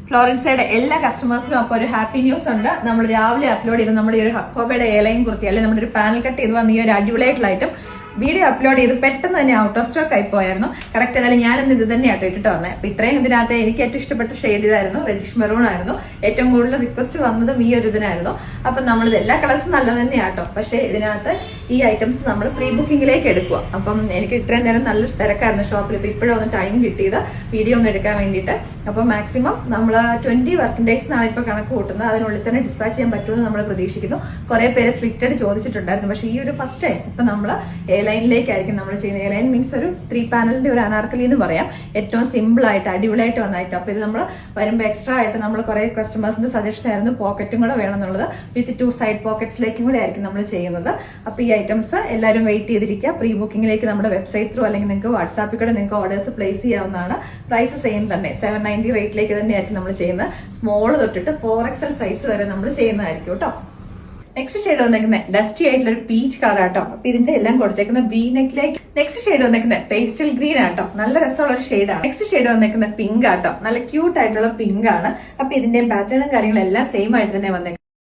ഫ്ലോറൻസയുടെ എല്ലാ കസ്റ്റമേഴ്സിനും അപ്പോൾ ഒരു ഹാപ്പി ന്യൂസ് ഉണ്ട്. നമ്മൾ രാവിലെ അപ്ലോഡ് ചെയ്ത് നമ്മുടെ ഈ ഒരു ഹക്കോബയുടെ എയർലൈൻ കുർത്തി അല്ലെങ്കിൽ നമ്മുടെ ഒരു പാനൽ കട്ട് ചെയ്ത് വന്ന ഈ ഒരു അടിപൊളിയായിട്ടുള്ള ഐറ്റം വീഡിയോ അപ്ലോഡ് ചെയ്ത് പെട്ടെന്ന് തന്നെ ഔട്ട് ഓഫ് സ്റ്റോക്ക് ആയി പോയായിരുന്നു. കറക്റ്റ് ഏതായാലും ഞാനിന്ന് ഇത് തന്നെയാട്ടോ ഇട്ടിട്ട് വന്നത്. അപ്പൊ ഇത്രയും ഇതിനകത്ത് എനിക്ക് ഏറ്റവും ഇഷ്ടപ്പെട്ട ഷെയ്ഡ് ഇതായിരുന്നു, റെഡിഷ് മെറൂൺ ആയിരുന്നു. ഏറ്റവും കൂടുതൽ റിക്വസ്റ്റ് വന്നതും ഈ ഒരു ഇതിനായിരുന്നു. അപ്പൊ നമ്മളിത് എല്ലാ കളേഴ്സും നല്ല തന്നെയാട്ടോ. പക്ഷേ ഇതിനകത്ത് ഈ ഐറ്റംസ് നമ്മൾ പ്രീ ബുക്കിംഗിലേക്ക് എടുക്കുക. അപ്പം എനിക്ക് ഇത്രയും നേരം നല്ല തിരക്കായിരുന്നു ഷോപ്പിൽ. ഇപ്പൊ ഇപ്പോഴും ഒന്ന് ടൈം കിട്ടിയത് വീഡിയോ ഒന്ന് എടുക്കാൻ വേണ്ടിയിട്ട്. അപ്പൊ മാക്സിമം നമ്മൾ 20 വർക്കിംഗ് ഡേയ്സ് എന്നാണ് ഇപ്പൊ കണക്ക് കൂട്ടുന്നത്. അതിനുള്ളിൽ തന്നെ ഡിസ്പാച്ച് ചെയ്യാൻ പറ്റുമെന്ന് നമ്മൾ പ്രതീക്ഷിക്കുന്നു. കുറെ പേര് സ്ട്രിക്റ്റഡ് ചോദിച്ചിട്ടുണ്ടായിരുന്നു. പക്ഷേ ഈ ഒരു ഫസ്റ്റ് ടൈം ഇപ്പൊ നമ്മൾ ലൈനിലേക്കായിരിക്കും നമ്മൾ ചെയ്യുന്നത്. എയർലൈൻ മീൻസ് ഒരു 3 പാനലിന്റെ ഒരു അനാർക്കലി എന്ന് പറയാം. ഏറ്റവും സിമ്പിൾ ആയിട്ട് അടിപൊളിയായിട്ട് വന്നായിട്ട്. അപ്പൊ ഇത് നമ്മൾ വരുമ്പോൾ എക്സ്ട്രാ ആയിട്ട് നമ്മൾ കുറെ കസ്റ്റമേഴ്സിന്റെ സജഷൻ ആയിരുന്നു പോക്കറ്റും കൂടെ വേണം എന്നുള്ളത്. വിത്ത് 2 സൈഡ് പോക്കറ്റ്സിലേക്കും കൂടെ ആയിരിക്കും നമ്മൾ ചെയ്യുന്നത്. അപ്പൊ ഈ ഐറ്റംസ് എല്ലാവരും വെയിറ്റ് ചെയ്തിരിക്കുക. പ്രീ ബുക്കിംഗിലേക്ക് നമ്മുടെ വെബ്സൈറ്റ് ത്രൂ അല്ലെങ്കിൽ നിങ്ങൾക്ക് വാട്സാപ്പിൽ കൂടെ നിങ്ങൾക്ക് ഓർഡേഴ്സ് പ്ലേസ് ചെയ്യാവുന്നതാണ്. പ്രൈസ് സെയിം തന്നെ 790 റേറ്റിലേക്ക് തന്നെയായിരിക്കും നമ്മൾ ചെയ്യുന്നത്. സ്മോൾ തൊട്ടിട്ട് 4XL സൈസ് വരെ നമ്മൾ ചെയ്യുന്നതായിരിക്കും കേട്ടോ. നെക്സ്റ്റ് ഷെയ്ഡ് വന്നേക്കുന്നത് ഡസ്റ്റി ആയിട്ടുള്ള ഒരു പീച്ച് കളർ ആട്ടോ. അപ്പൊ ഇതിന്റെ എല്ലാം കൊടുത്തേക്കുന്ന വി നെക്കിലേക്ക്. നെക്സ്റ്റ് ഷെയ്ഡ് വന്നേക്കുന്നത് പേസ്റ്റൽ ഗ്രീൻ ആട്ടോ. നല്ല രസമുള്ള ഒരു ഷെയ്ഡാണ്. നെക്സ്റ്റ് ഷെയ്ഡ് വന്നേക്കുന്നത് പിങ്ക് ആട്ടോ. നല്ല ക്യൂട്ട് ആയിട്ടുള്ള പിങ്ക് ആണ്. അപ്പൊ ഇതിന്റെ പാറ്റേണും കാര്യങ്ങളും എല്ലാം സെയിം ആയിട്ട് തന്നെ വന്നേക്കുന്നത്.